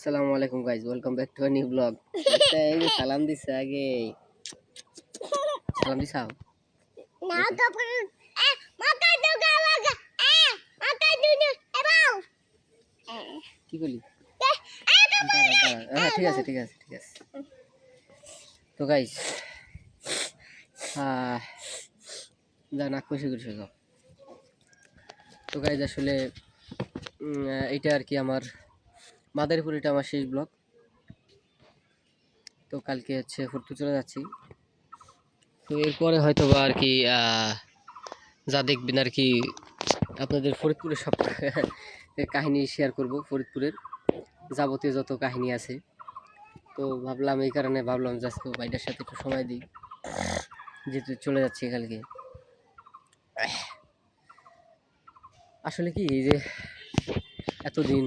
আসসালামু আলাইকুম guys, welcome back to a new blog. এই যে সালাম দিছে আগে, সালাম দিছাও না কাপড় মাকা দুগা লাগা মাকা দুনু এবাও কি বলি? হ্যাঁ, ঠিক আছে ঠিক আছে ঠিক আছে। তো গাইজ যা নাক কষে কষে যাও। তো গাইজ আসলে এইটা আর কি আমার মাদারীপুর, এটা আমার শেষ ব্লগ। তো কালকে হচ্ছে ফুরতু চলে যাচ্ছি। তো এরপরে হয়তো বা আর কি যা দেখবেন আর কি আপনাদের ফরিদপুরের সব কাহিনী শেয়ার করব, ফরিদপুরের যাবতীয় যত কাহিনী আছে। তো ভাবলাম, এই কারণে ভাবলাম যে আজকে ভাইটার সাথে একটু সময় দিই, যেহেতু চলে যাচ্ছি কালকে। আসলে কি, এই যে এতদিন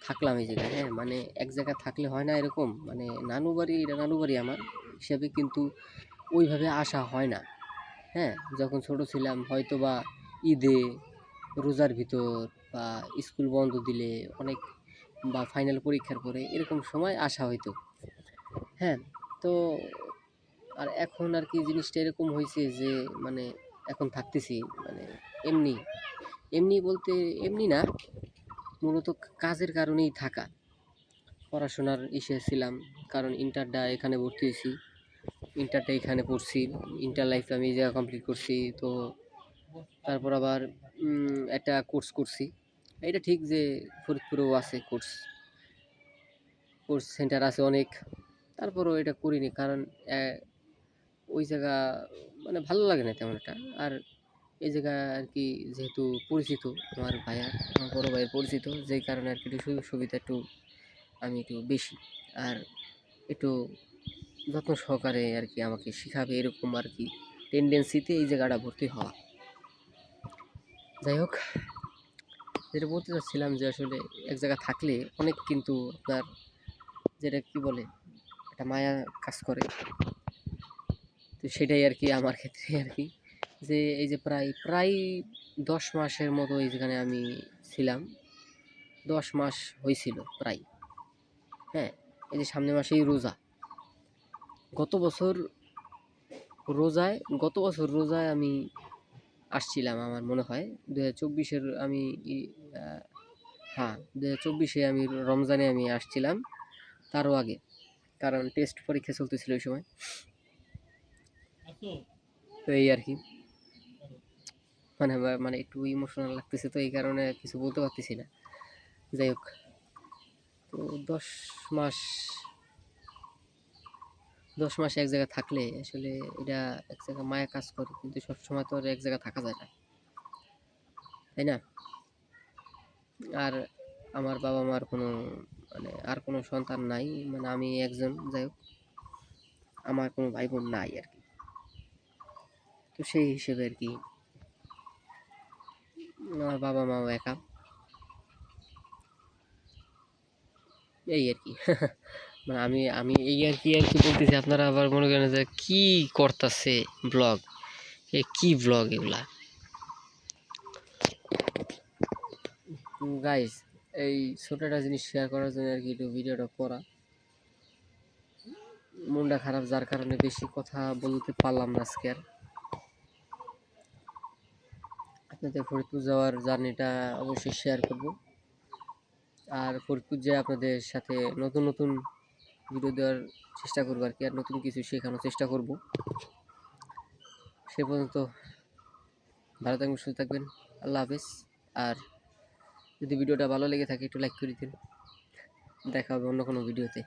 থাকলাম এই জায়গায়, হ্যাঁ মানে এক জায়গায় থাকলে হয় না এরকম, মানে নানু বাড়ি, এটা নানু বাড়ি আমার হিসাবে, কিন্তু ওইভাবে আসা হয় না। হ্যাঁ, যখন ছোট ছিলাম হয়তো বা ঈদে, রোজার ভিতর, বা স্কুল বন্ধ দিলে অনেক, বা ফাইনাল পরীক্ষার পরে এরকম সময় আসা হয়তো। হ্যাঁ, তো আর এখন আর কি জিনিসটা এরকম হয়েছে যে মানে এখন থাকতেছি মানে এমনি এমনি বলতে এমনি না, মূলত কাজের কারণেই থাকা। পড়াশোনার ইসে ছিলাম, কারণ ইন্টারটা এখানে ভর্তি হয়েছি, ইন্টারটা এখানে পড়ছি, ইন্টার লাইফ আমি এই জায়গা কমপ্লিট করছি। তো তারপর আবার একটা কোর্স করছি। এটা ঠিক যে ফরিদপুরেও আছে কোর্স কোর্স সেন্টার আছে অনেক, তারপরও এটা করিনি, কারণ ওই জায়গা মানে ভালো লাগে না তেমন একটা। আর এই জায়গা আর কি যেহেতু পরিচিত, আমার বড় ভাইয়ের পরিচিত, যেই কারণে আর কি একটু সুযোগ সুবিধা একটু আমি একটু বেশি, আর একটু যত্ন সহকারে আর কি আমাকে শেখাবে এরকম আর কি টেন্ডেন্সিতে এই জায়গাটা ভর্তি হওয়া। যাই হোক, যেটা বলতে চাচ্ছিলাম যে আসলে এক জায়গা থাকলে অনেক কিন্তু আপনার, যেটা কি বলে, একটা মায়া কাজ করে। তো সেটাই আর কি আমার ক্ষেত্রে আর কি, যে এই যে প্রায় প্রায় 10 মাসের মতো এই যেখানে আমি ছিলাম, 10 মাস হয়েছিল প্রায়। হ্যাঁ, এই যে সামনের মাসেই রোজা, গত বছর গত বছর রোজায় আমি আসছিলাম, আমার মনে হয় 2024-এর আমি হ্যাঁ 2024-এ আমি রমজানে আমি আসছিলাম, তারও আগে, কারণ টেস্ট পরীক্ষা চলতেছিল ওই সময়। তো এই আর কি, মানে মানে একটু ইমোশনাল লাগতেছে, তো এই কারণে কিছু বলতে পারতেছি না। যাই হোক, তো 10 মাস 10 মাস এক জায়গায় থাকলে আসলে এটা এক জায়গায় মায়া কাজ করে, কিন্তু সবসময় তো আর এক জায়গায় থাকা যায় না, তাই না? আর আমার বাবা মার কোনো, মানে আর কোনো সন্তান নাই, মানে আমি একজন। যাই হোক, আমার কোনো ভাই বোন নাই আর কি। তো সেই হিসেবে আর কি আমার বাবা মাও একা, এই আর কি। মানে আমি আমি এই আর কি বলতেছি, আপনারা আবার মনে করেন যে কি করতেছে ব্লগ, কি ব্লগ এগুলা। গাইস, এই ছোট একটা জিনিস শেয়ার করার জন্য আর কি একটু ভিডিওটা করা, মনটা খারাপ, যার কারণে বেশি কথা বলতে পারলাম না আজকে আর। আপনাদের ফরিদপুর যাওয়ার জার্নিটা অবশ্যই শেয়ার করব, আর ফরিদপুর যেয়ে আপনাদের সাথে নতুন নতুন ভিডিও দেওয়ার চেষ্টা করবো আর কি, আর নতুন কিছু শেখানোর চেষ্টা করব। সে পর্যন্ত ভালো থাকবেন, সুস্থ থাকবেন, আল্লাহ হাফেজ। আর যদি ভিডিওটা ভালো লেগে থাকে একটু লাইক করে দিন। দেখা হবে অন্য কোনো ভিডিওতে।